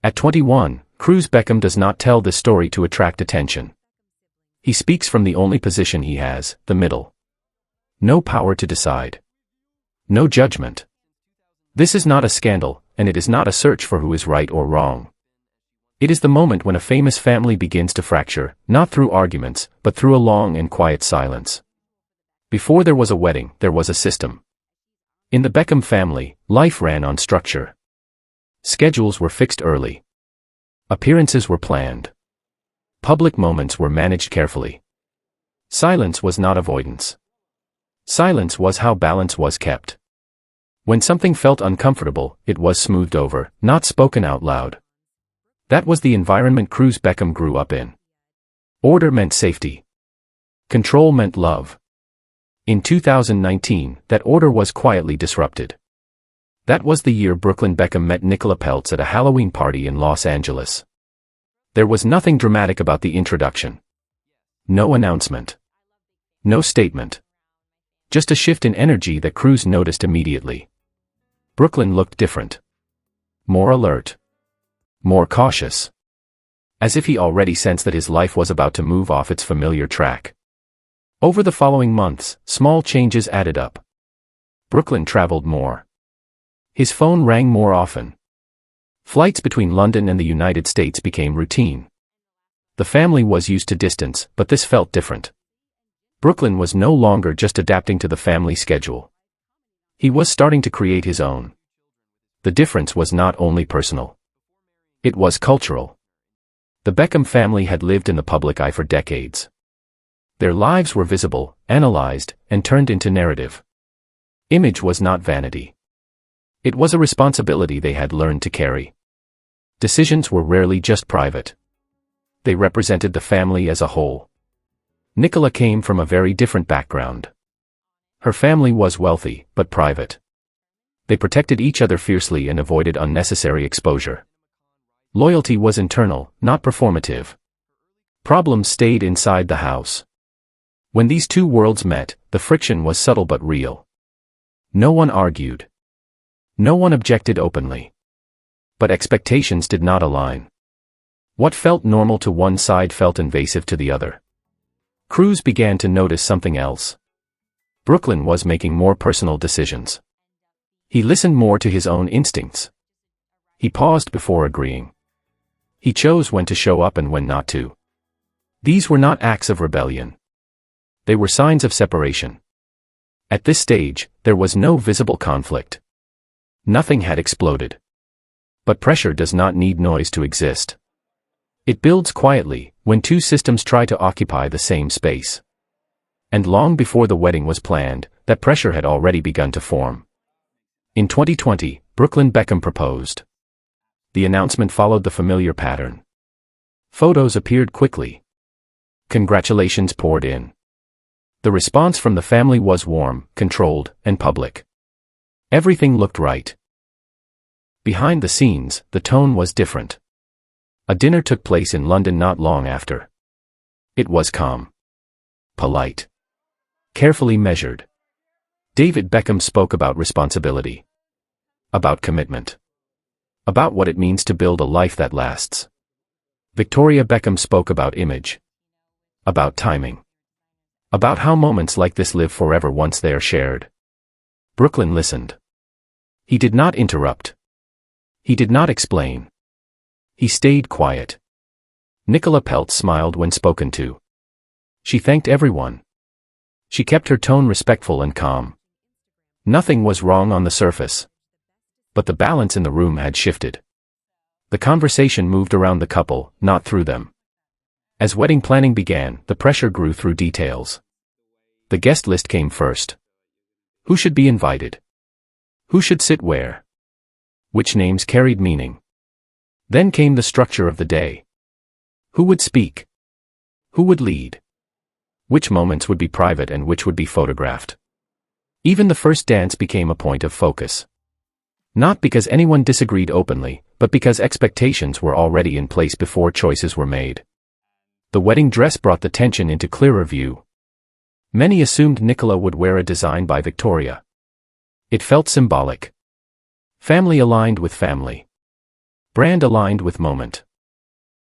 At 21, Cruz Beckham does not tell this story to attract attention. He speaks from the only position he has, the middle. No power to decide. No judgment. This is not a scandal, and it is not a search for who is right or wrong. It is the moment when a famous family begins to fracture, not through arguments, but through a long and quiet silence. Before there was a wedding, there was a system. In the Beckham family, life ran on structure. Schedules were fixed early. Appearances were planned. Public moments were managed carefully. Silence was not avoidance. Silence was how balance was kept. When something felt uncomfortable, it was smoothed over, not spoken out loud. That was the environment Cruz Beckham grew up in. Order meant safety. Control meant love. In 2019, that order was quietly disrupted. That was the year Brooklyn Beckham met Nicola Peltz at a Halloween party in Los Angeles. There was nothing dramatic about the introduction. No announcement. No statement. Just a shift in energy that Cruz noticed immediately. Brooklyn looked different. More alert. More cautious. As if he already sensed that his life was about to move off its familiar track. Over the following months, small changes added up. Brooklyn traveled more. His phone rang more often. Flights between London and the United States became routine. The family was used to distance, but this felt different. Brooklyn was no longer just adapting to the family schedule. He was starting to create his own. The difference was not only personal. It was cultural. The Beckham family had lived in the public eye for decades. Their lives were visible, analyzed, and turned into narrative. Image was not vanity. It was a responsibility they had learned to carry. Decisions were rarely just private. They represented the family as a whole. Nicola came from a very different background. Her family was wealthy, but private. They protected each other fiercely and avoided unnecessary exposure. Loyalty was internal, not performative. Problems stayed inside the house. When these two worlds met, the friction was subtle but real. No one argued. No one objected openly. But expectations did not align. What felt normal to one side felt invasive to the other. Cruz began to notice something else. Brooklyn was making more personal decisions. He listened more to his own instincts. He paused before agreeing. He chose when to show up and when not to. These were not acts of rebellion. They were signs of separation. At this stage, there was no visible conflict. Nothing had exploded. But pressure does not need noise to exist. It builds quietly, when two systems try to occupy the same space. And long before the wedding was planned, that pressure had already begun to form. In 2020, Brooklyn Beckham proposed. The announcement followed the familiar pattern. Photos appeared quickly. Congratulations poured in. The response from the family was warm, controlled, and public. Everything looked right. Behind the scenes, the tone was different. A dinner took place in London not long after. It was calm. Polite. Carefully measured. David Beckham spoke about responsibility. About commitment. About what it means to build a life that lasts. Victoria Beckham spoke about image. About timing. About how moments like this live forever once they are shared. Brooklyn listened. He did not interrupt. He did not explain. He stayed quiet. Nicola Peltz smiled when spoken to. She thanked everyone. She kept her tone respectful and calm. Nothing was wrong on the surface. But the balance in the room had shifted. The conversation moved around the couple, not through them. As wedding planning began, the pressure grew through details. The guest list came first. Who should be invited? Who should sit where? Which names carried meaning? Then came the structure of the day. Who would speak? Who would lead? Which moments would be private and which would be photographed? Even the first dance became a point of focus. Not because anyone disagreed openly, but because expectations were already in place before choices were made. The wedding dress brought the tension into clearer view. Many assumed Nicola would wear a design by Victoria. It felt symbolic. Family aligned with family. Brand aligned with moment.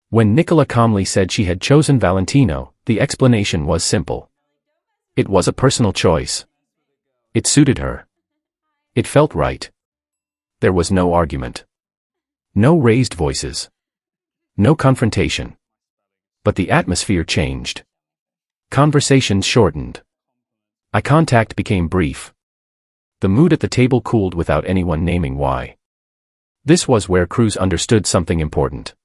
When Nicola calmly said she had chosen Valentino, the explanation was simple. It was a personal choice. It suited her. It felt right. There was no argument. No raised voices. No confrontation. But the atmosphere changed. Conversations shortened. Eye contact became brief. The mood at the table cooled without anyone naming why. This was where Cruz understood something important.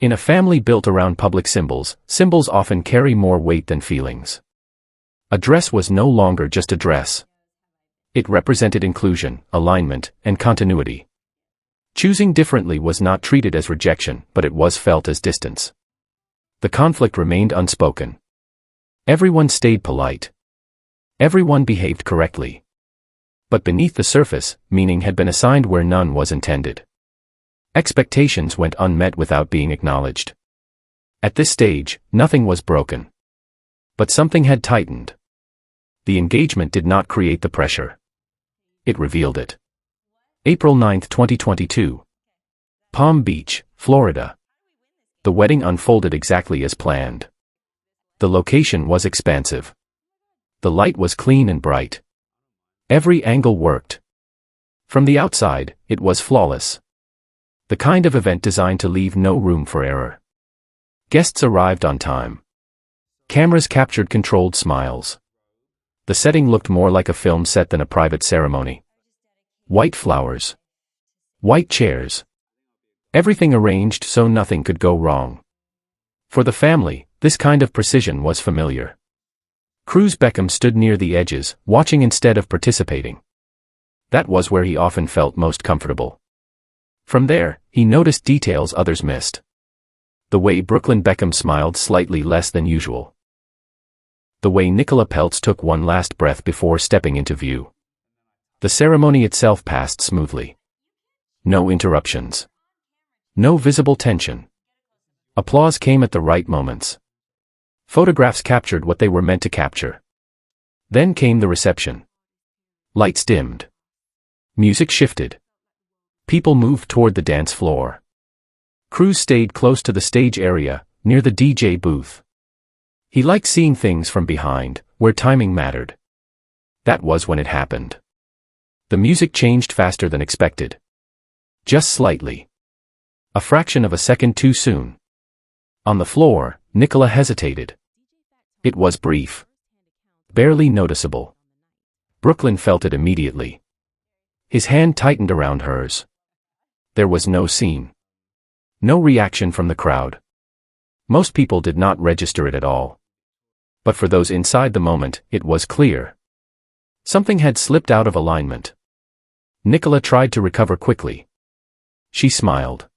In a family built around public symbols, symbols often carry more weight than feelings. A dress was no longer just a dress. It represented inclusion, alignment, and continuity. Choosing differently was not treated as rejection, but it was felt as distance. The conflict remained unspoken. Everyone stayed polite. Everyone behaved correctly. But beneath the surface, meaning had been assigned where none was intended. Expectations went unmet without being acknowledged. At this stage, nothing was broken. But something had tightened. The engagement did not create the pressure. It revealed it. April 9, 2022. Palm Beach, Florida. The wedding unfolded exactly as planned. The location was expansive. The light was clean and bright. Every angle worked. From the outside, it was flawless. The kind of event designed to leave no room for error. Guests arrived on time. Cameras captured controlled smiles. The setting looked more like a film set than a private ceremony. White flowers. White chairs. Everything arranged so nothing could go wrong. For the family, this kind of precision was familiar. Cruz Beckham stood near the edges, watching instead of participating. That was where he often felt most comfortable. From there, he noticed details others missed. The way Brooklyn Beckham smiled slightly less than usual. The way Nicola Peltz took one last breath before stepping into view. The ceremony itself passed smoothly. No interruptions. No visible tension. Applause came at the right moments. Photographs captured what they were meant to capture. Then came the reception. Lights dimmed. Music shifted. People moved toward the dance floor. Cruz stayed close to the stage area, near the DJ booth. He liked seeing things from behind, where timing mattered. That was when it happened. The music changed faster than expected. Just slightly. A fraction of a second too soon. On the floor, Nicola hesitated. It was brief. Barely noticeable. Brooklyn felt it immediately. His hand tightened around hers. There was no scene. No reaction from the crowd. Most people did not register it at all. But for those inside the moment, it was clear. Something had slipped out of alignment. Nicola tried to recover quickly. She smiled.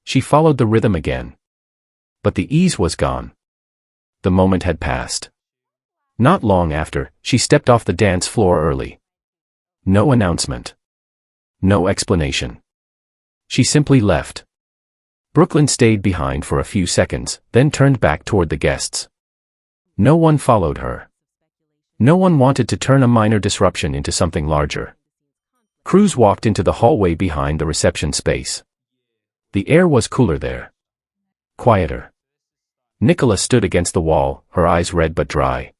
She followed the rhythm again. But the ease was gone. The moment had passed. Not long after, she stepped off the dance floor early. No announcement. No explanation. She simply left. Brooklyn stayed behind for a few seconds, then turned back toward the guests. No one followed her. No one wanted to turn a minor disruption into something larger. Cruz walked into the hallway behind the reception space. The air was cooler there. Quieter. Nicola stood against the wall, her eyes red but dry.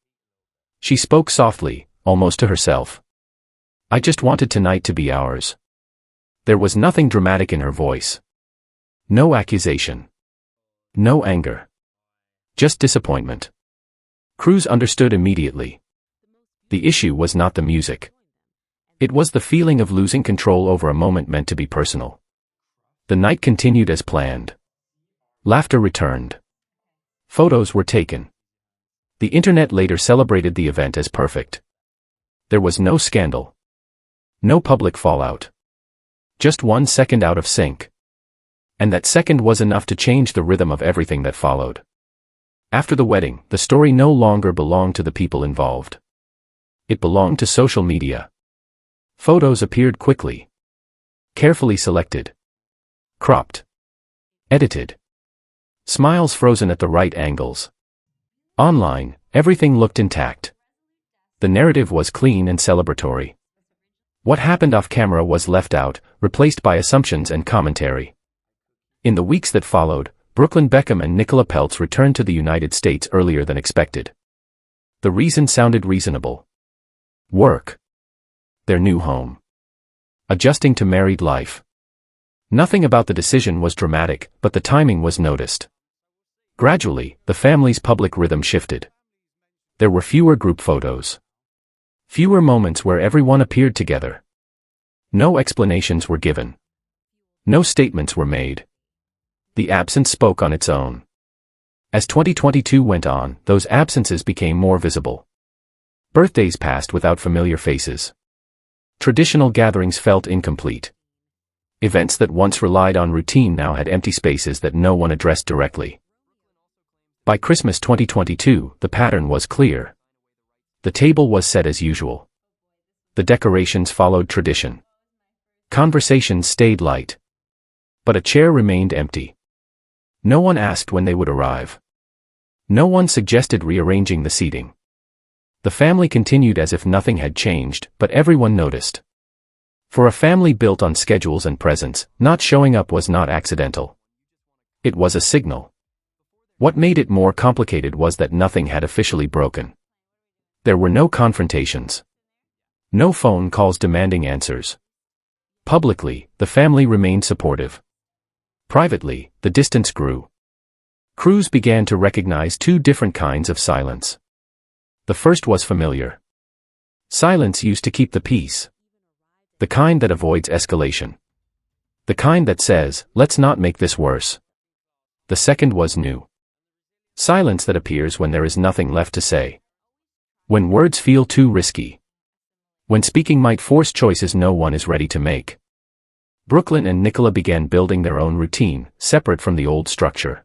She spoke softly, almost to herself. I just wanted tonight to be ours. There was nothing dramatic in her voice. No accusation. No anger. Just disappointment. Cruz understood immediately. The issue was not the music. It was the feeling of losing control over a moment meant to be personal. The night continued as planned. Laughter returned. Photos were taken. The internet later celebrated the event as perfect. There was no scandal. No public fallout. Just 1 second out of sync. And that second was enough to change the rhythm of everything that followed. After the wedding, the story no longer belonged to the people involved. It belonged to social media. Photos appeared quickly. Carefully selected. Cropped. Edited. Smiles frozen at the right angles. Online, everything looked intact. The narrative was clean and celebratory. What happened off camera was left out, replaced by assumptions and commentary. In the weeks that followed, Cruz Beckham and Nicola Peltz returned to the United States earlier than expected. The reason sounded reasonable. Work. Their new home. Adjusting to married life. Nothing about the decision was dramatic, but the timing was noticed. Gradually, the family's public rhythm shifted. There were fewer group photos. Fewer moments where everyone appeared together. No explanations were given. No statements were made. The absence spoke on its own. As 2022 went on, those absences became more visible. Birthdays passed without familiar faces. Traditional gatherings felt incomplete. Events that once relied on routine now had empty spaces that no one addressed directly. By Christmas 2022, the pattern was clear. The table was set as usual. The decorations followed tradition. Conversations stayed light. But a chair remained empty. No one asked when they would arrive. No one suggested rearranging the seating. The family continued as if nothing had changed, but everyone noticed. For a family built on schedules and presents, not showing up was not accidental. It was a signal. What made it more complicated was that nothing had officially broken. There were no confrontations. No phone calls demanding answers. Publicly, the family remained supportive. Privately, the distance grew. Cruz began to recognize two different kinds of silence. The first was familiar. Silence used to keep the peace. The kind that avoids escalation. The kind that says, let's not make this worse. The second was new. Silence that appears when there is nothing left to say. When words feel too risky. When speaking might force choices no one is ready to make. Cruz and Nicola began building their own routine, separate from the old structure.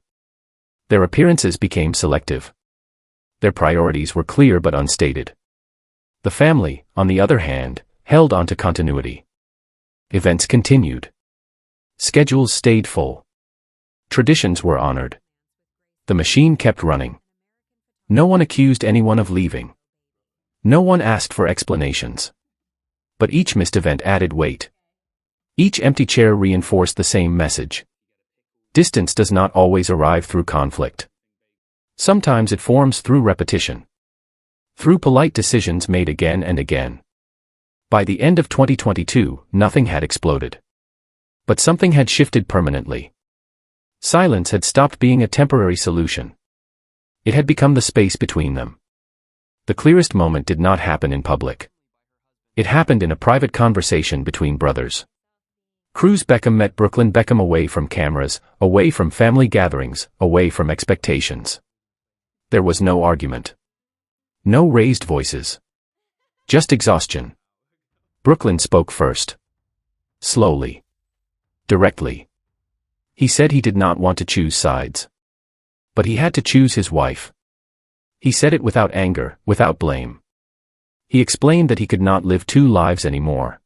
Their appearances became selective. Their priorities were clear but unstated. The family, on the other hand, held on to continuity. Events continued. Schedules stayed full. Traditions were honored. The machine kept running. No one accused anyone of leaving. No one asked for explanations. But each missed event added weight. Each empty chair reinforced the same message. Distance does not always arrive through conflict. Sometimes it forms through repetition. Through polite decisions made again and again. By the end of 2022, nothing had exploded. But something had shifted permanently. Silence had stopped being a temporary solution. It had become the space between them. The clearest moment did not happen in public. It happened in a private conversation between brothers. Cruz Beckham met Cruz Beckham away from cameras, away from family gatherings, away from expectations. There was no argument. No raised voices. Just exhaustion. Cruz spoke first. Slowly. Directly. He said he did not want to choose sides. But he had to choose his wife. He said it without anger, without blame. He explained that he could not live two lives anymore.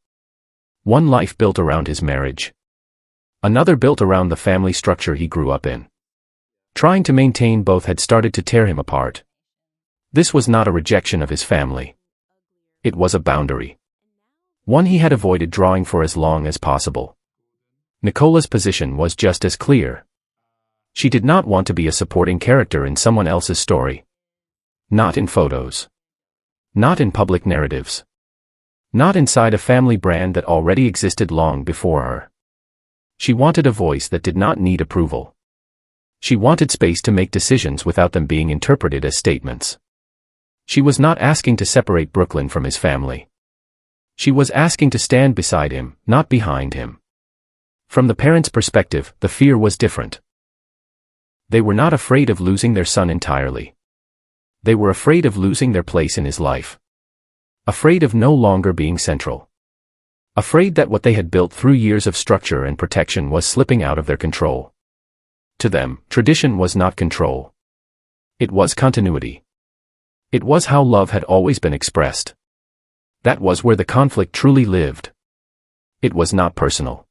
One life built around his marriage. Another built around the family structure he grew up in. Trying to maintain both had started to tear him apart. This was not a rejection of his family. It was a boundary. One he had avoided drawing for as long as possible. Nicola's position was just as clear. She did not want to be a supporting character in someone else's story. Not in photos. Not in public narratives. Not inside a family brand that already existed long before her. She wanted a voice that did not need approval. She wanted space to make decisions without them being interpreted as statements. She was not asking to separate Cruz from his family. She was asking to stand beside him, not behind him. From the parents' perspective, the fear was different. They were not afraid of losing their son entirely. They were afraid of losing their place in his life. Afraid of no longer being central. Afraid that what they had built through years of structure and protection was slipping out of their control. To them, tradition was not control. It was continuity. It was how love had always been expressed. That was where the conflict truly lived. It was not personal.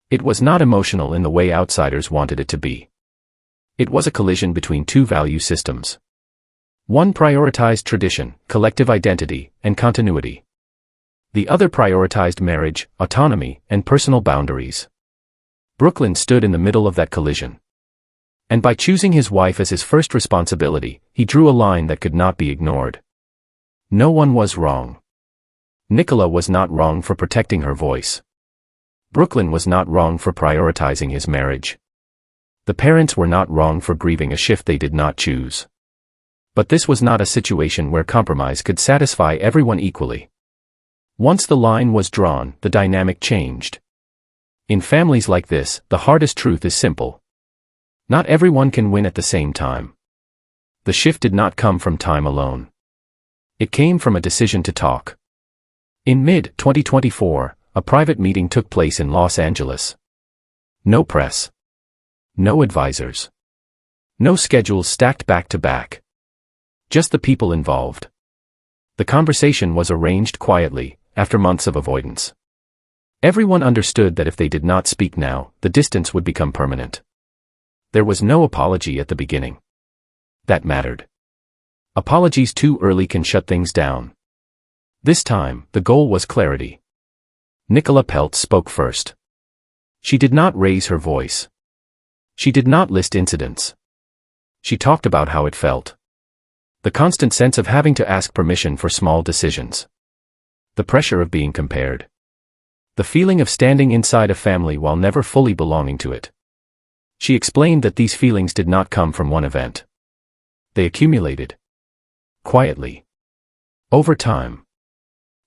It was not emotional in the way outsiders wanted it to be. It was a collision between two value systems. One prioritized tradition, collective identity, and continuity. The other prioritized marriage, autonomy, and personal boundaries. Brooklyn stood in the middle of that collision. And by choosing his wife as his first responsibility, he drew a line that could not be ignored. No one was wrong. Nicola was not wrong for protecting her voice. Brooklyn was not wrong for prioritizing his marriage. The parents were not wrong for grieving a shift they did not choose. But this was not a situation where compromise could satisfy everyone equally. Once the line was drawn, the dynamic changed. In families like this, the hardest truth is simple. Not everyone can win at the same time. The shift did not come from time alone. It came from a decision to talk. In mid-2024, a private meeting took place in Los Angeles. No press. No advisors. No schedules stacked back to back. Just the people involved. The conversation was arranged quietly, after months of avoidance. Everyone understood that if they did not speak now, the distance would become permanent. There was no apology at the beginning. That mattered. Apologies too early can shut things down. This time, the goal was clarity. Nicola Peltz spoke first. She did not raise her voice. She did not list incidents. She talked about how it felt. The constant sense of having to ask permission for small decisions. The pressure of being compared. The feeling of standing inside a family while never fully belonging to it. She explained that these feelings did not come from one event. They accumulated. Quietly. Over time.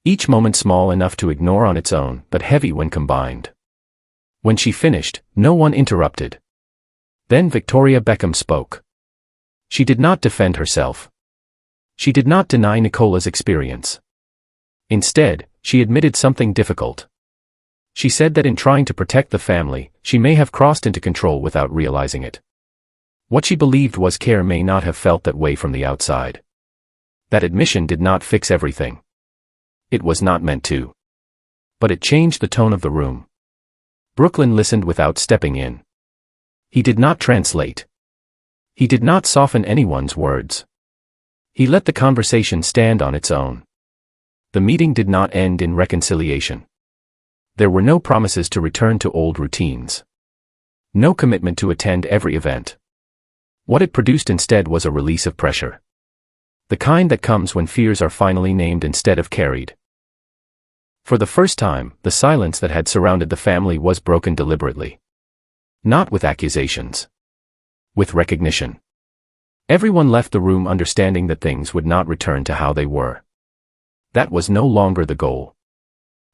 Each moment small enough to ignore on its own, but heavy when combined. When she finished, no one interrupted. Then Victoria Beckham spoke. She did not defend herself. She did not deny Nicola's experience. Instead, she admitted something difficult. She said that in trying to protect the family, she may have crossed into control without realizing it. What she believed was care may not have felt that way from the outside. That admission did not fix everything. It was not meant to. But it changed the tone of the room. Brooklyn listened without stepping in. He did not translate. He did not soften anyone's words. He let the conversation stand on its own. The meeting did not end in reconciliation. There were no promises to return to old routines. No commitment to attend every event. What it produced instead was a release of pressure. The kind that comes when fears are finally named instead of carried. For the first time, the silence that had surrounded the family was broken deliberately. Not with accusations. With recognition. Everyone left the room understanding that things would not return to how they were. That was no longer the goal.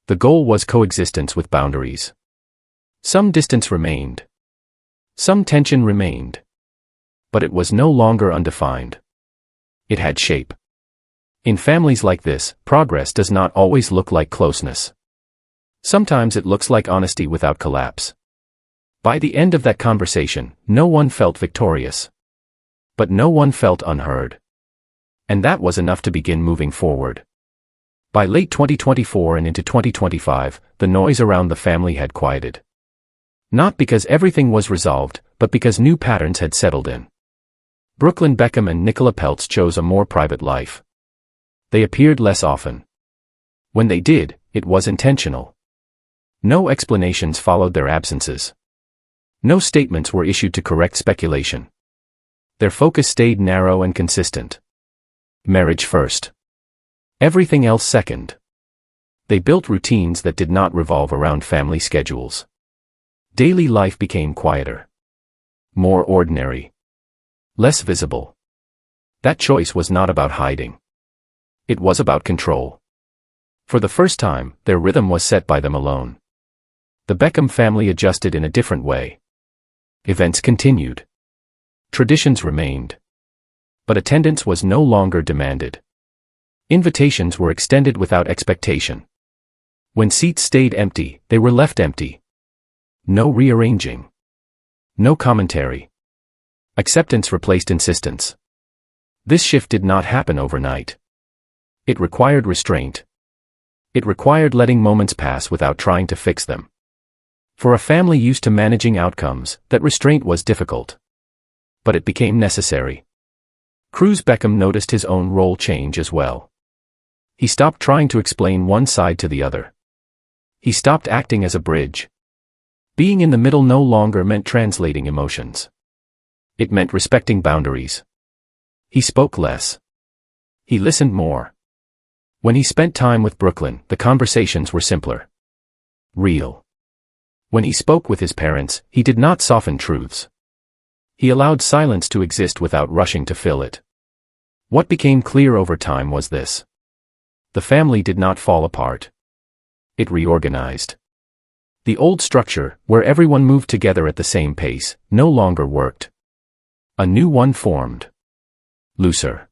The goal was coexistence with boundaries. Some distance remained. Some tension remained. But it was no longer undefined. It had shape. In families like this, progress does not always look like closeness. Sometimes it looks like honesty without collapse. By the end of that conversation, no one felt victorious. But no one felt unheard. And that was enough to begin moving forward. By late 2024 and into 2025, the noise around the family had quieted. Not because everything was resolved, but because new patterns had settled in. Cruz Beckham and Nicola Peltz chose a more private life. They appeared less often. When they did, it was intentional. No explanations followed their absences. No statements were issued to correct speculation. Their focus stayed narrow and consistent. Marriage first. Everything else second. They built routines that did not revolve around family schedules. Daily life became quieter. More ordinary. Less visible. That choice was not about hiding. It was about control. For the first time, their rhythm was set by them alone. The Beckham family adjusted in a different way. Events continued. Traditions remained. But attendance was no longer demanded. Invitations were extended without expectation. When seats stayed empty, they were left empty. No rearranging. No commentary. Acceptance replaced insistence. This shift did not happen overnight. It required restraint. It required letting moments pass without trying to fix them. For a family used to managing outcomes, that restraint was difficult. But it became necessary. Cruz Beckham noticed his own role change as well. He stopped trying to explain one side to the other. He stopped acting as a bridge. Being in the middle no longer meant translating emotions. It meant respecting boundaries. He spoke less. He listened more. When he spent time with Brooklyn, the conversations were simpler. Real. When he spoke with his parents, he did not soften truths. He allowed silence to exist without rushing to fill it. What became clear over time was this. The family did not fall apart. It reorganized. The old structure, where everyone moved together at the same pace, no longer worked. A new one formed. Looser.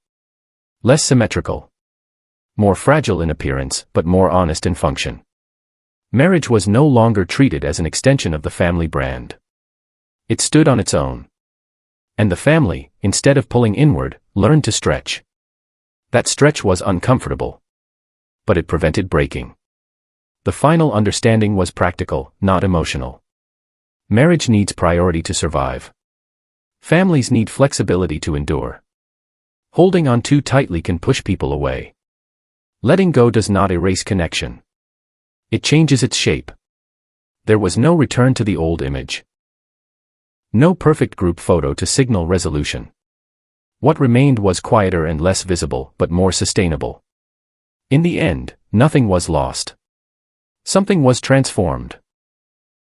Less symmetrical. More fragile in appearance, but more honest in function. Marriage was no longer treated as an extension of the family brand. It stood on its own. And the family, instead of pulling inward, learned to stretch. That stretch was uncomfortable. But it prevented breaking. The final understanding was practical, not emotional. Marriage needs priority to survive. Families need flexibility to endure. Holding on too tightly can push people away. Letting go does not erase connection. It changes its shape. There was no return to the old image. No perfect group photo to signal resolution. What remained was quieter and less visible, but more sustainable. In the end, nothing was lost. Something was transformed.